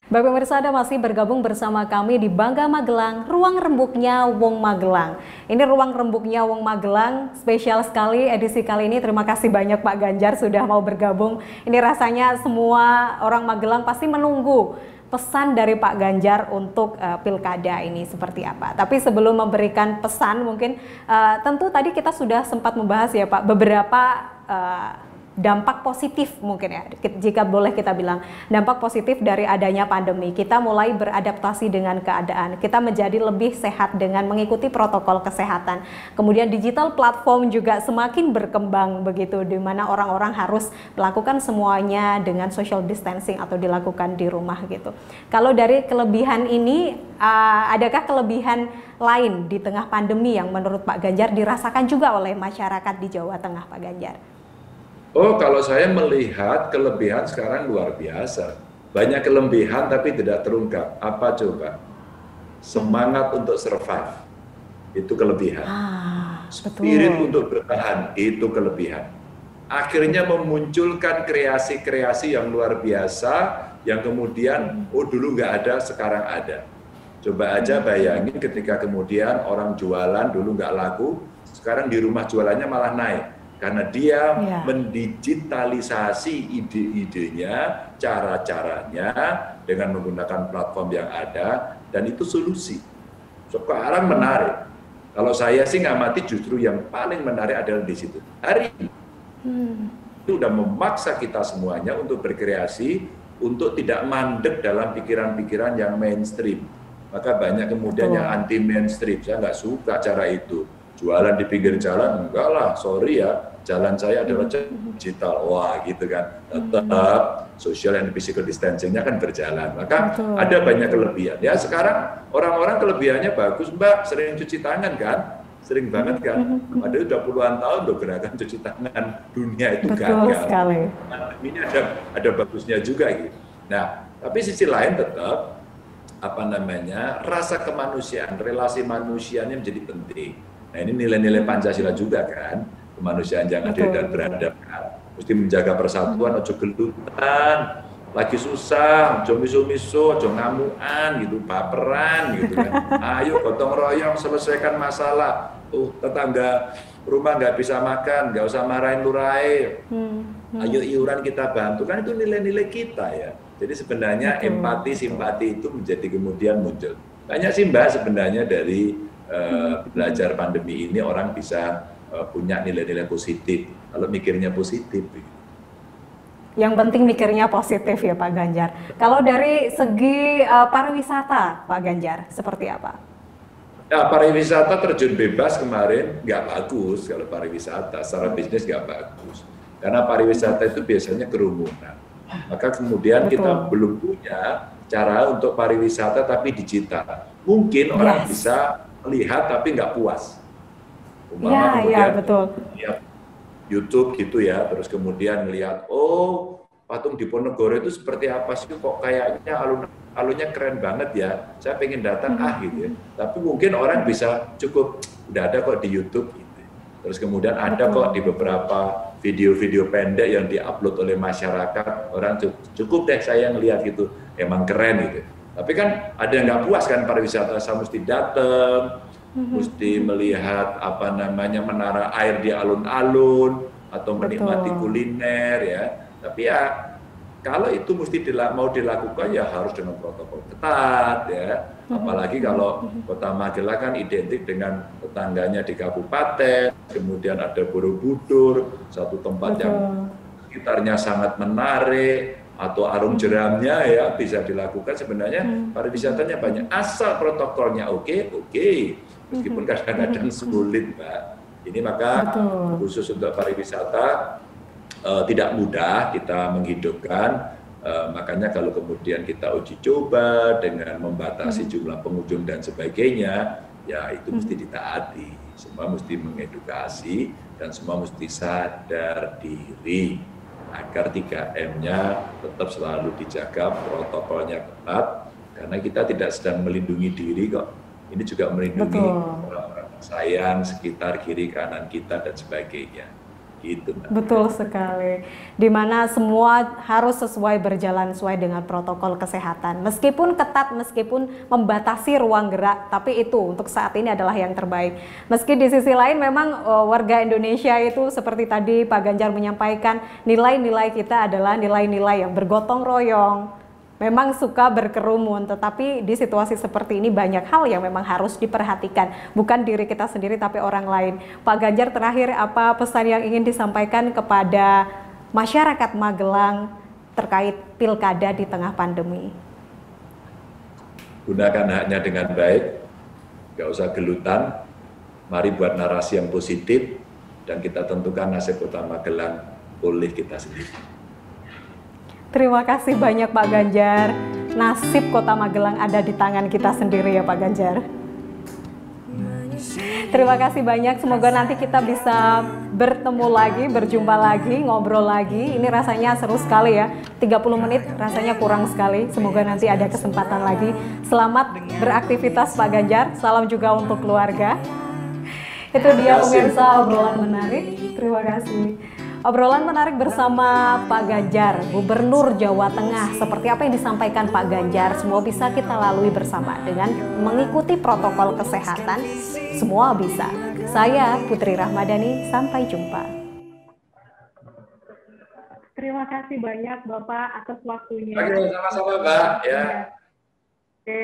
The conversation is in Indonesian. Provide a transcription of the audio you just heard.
Bapak pemirsa, Anda masih bergabung bersama kami di Bangga Magelang, Ruang Rembuknya Wong Magelang. Ini Ruang Rembuknya Wong Magelang, spesial sekali edisi kali ini. Terima kasih banyak Pak Ganjar sudah mau bergabung. Ini rasanya semua orang Magelang pasti menunggu pesan dari Pak Ganjar untuk pilkada ini seperti apa. Tapi sebelum memberikan pesan, mungkin tentu tadi kita sudah sempat membahas ya Pak, beberapa dampak positif mungkin ya, jika boleh kita bilang dampak positif dari adanya pandemi. Kita mulai beradaptasi dengan keadaan, kita menjadi lebih sehat dengan mengikuti protokol kesehatan. Kemudian digital platform juga semakin berkembang begitu, di mana orang-orang harus melakukan semuanya dengan social distancing atau dilakukan di rumah gitu. Kalau dari kelebihan ini, adakah kelebihan lain di tengah pandemi yang menurut Pak Ganjar dirasakan juga oleh masyarakat di Jawa Tengah, Pak Ganjar? Oh, kalau saya melihat kelebihan sekarang luar biasa. Banyak kelebihan tapi tidak terungkap. Apa coba? Semangat untuk survive, itu kelebihan. Spirit untuk bertahan, itu kelebihan. Akhirnya memunculkan kreasi-kreasi yang luar biasa, yang kemudian, oh dulu nggak ada, sekarang ada. Coba aja bayangin ketika kemudian orang jualan dulu nggak laku, sekarang di rumah jualannya malah naik. Karena dia mendigitalisasi ide-idenya, cara-caranya dengan menggunakan platform yang ada, dan itu solusi. Sekarang menarik. Kalau saya sih ngamati justru yang paling menarik adalah di situ. Hari ini itu udah memaksa kita semuanya untuk berkreasi, untuk tidak mandek dalam pikiran-pikiran yang mainstream. Maka banyak kemudian yang anti mainstream. Saya nggak suka cara itu. Jualan di pinggir jalan, enggak lah, sorry ya, jalan saya adalah digital, wah gitu kan. Tetap social and physical distancing-nya kan berjalan, maka ada banyak kelebihan. Ya sekarang orang-orang kelebihannya bagus Mbak, sering cuci tangan kan, sering banget kan. Padahal udah puluhan tahun loh gerakan cuci tangan dunia itu gagal. Nah, ini ada bagusnya juga gitu. Nah, tapi sisi lain tetap, rasa kemanusiaan, relasi manusianya menjadi penting. Nah ini nilai-nilai Pancasila juga kan, kemanusiaan yang adil dan beradab kan. Mesti menjaga persatuan, ojo gelutan, lagi susah, ojo miso-miso, ojo ngamuan gitu, baperan gitu kan. Ayo gotong royong selesaikan masalah. Tetangga rumah nggak bisa makan, nggak usah marahin lurai. Ayo iuran kita bantu, kan itu nilai-nilai kita ya. Jadi sebenarnya empati, simpati itu menjadi kemudian muncul. Banyak sih Mbak sebenarnya dari belajar pandemi ini orang bisa punya nilai-nilai positif kalau mikirnya positif. Yang penting mikirnya positif ya Pak Ganjar. Kalau dari segi pariwisata Pak Ganjar seperti apa? Ya, pariwisata terjun bebas kemarin nggak bagus kalau pariwisata secara bisnis nggak bagus karena pariwisata itu biasanya kerumunan. Maka kemudian kita belum punya cara untuk pariwisata tapi digital. Mungkin orang bisa melihat tapi nggak puas. Kemudian lihat YouTube gitu ya, terus kemudian lihat, oh patung Diponegoro itu seperti apa sih, kok kayaknya alunnya keren banget ya, saya pengen datang gitu ya. Tapi mungkin orang bisa cukup, udah ada kok di YouTube gitu. Terus kemudian ada kok di beberapa video-video pendek yang diupload oleh masyarakat, orang cukup deh saya ngelihat gitu, emang keren gitu. Tapi kan ada yang nggak puas kan pariwisata, saya mesti datang, mesti melihat menara air di alun-alun atau menikmati kuliner ya. Tapi ya kalau itu mesti mau dilakukan ya harus dengan protokol ketat ya. Apalagi kalau Kota Magelang kan identik dengan tetangganya di kabupaten, kemudian ada Borobudur, satu tempat yang sekitarnya sangat menarik. Atau arung jeramnya ya bisa dilakukan, sebenarnya pariwisatanya banyak asal protokolnya oke. Meskipun kadang-kadang sulit Mbak. Ini maka khusus untuk pariwisata tidak mudah kita menghidupkan, makanya kalau kemudian kita uji coba dengan membatasi jumlah pengunjung dan sebagainya, ya itu mesti ditaati, semua mesti mengedukasi dan semua mesti sadar diri agar 3M-nya tetap selalu dijaga, protokolnya ketat, karena kita tidak sedang melindungi diri kok, ini juga melindungi orang-orang sayang sekitar kiri kanan kita dan sebagainya. Gitu, Mbak. Betul sekali. Di mana semua harus berjalan sesuai dengan protokol kesehatan. Meskipun ketat, meskipun membatasi ruang gerak, tapi itu untuk saat ini adalah yang terbaik. Meski di sisi lain memang warga Indonesia itu seperti tadi Pak Ganjar menyampaikan, nilai-nilai kita adalah nilai-nilai yang bergotong royong. Memang suka berkerumun, tetapi di situasi seperti ini banyak hal yang memang harus diperhatikan. Bukan diri kita sendiri, tapi orang lain. Pak Ganjar, terakhir apa pesan yang ingin disampaikan kepada masyarakat Magelang terkait pilkada di tengah pandemi? Gunakan haknya dengan baik, nggak usah gelutan, mari buat narasi yang positif, dan kita tentukan nasib Kota Magelang oleh kita sendiri. Terima kasih banyak Pak Ganjar. Nasib Kota Magelang ada di tangan kita sendiri ya Pak Ganjar. Terima kasih banyak. Semoga nanti kita bisa bertemu lagi, berjumpa lagi, ngobrol lagi. Ini rasanya seru sekali ya. 30 menit rasanya kurang sekali. Semoga nanti ada kesempatan lagi. Selamat beraktivitas Pak Ganjar. Salam juga untuk keluarga. Itu dia pemirsa obrolan menarik. Terima kasih. Obrolan menarik bersama Pak Ganjar, Gubernur Jawa Tengah. Seperti apa yang disampaikan Pak Ganjar, semua bisa kita lalui bersama dengan mengikuti protokol kesehatan. Semua bisa. Saya Putri Rahmadani, sampai jumpa. Terima kasih banyak Bapak atas waktunya. Sama-sama Mbak. Ya. Oke.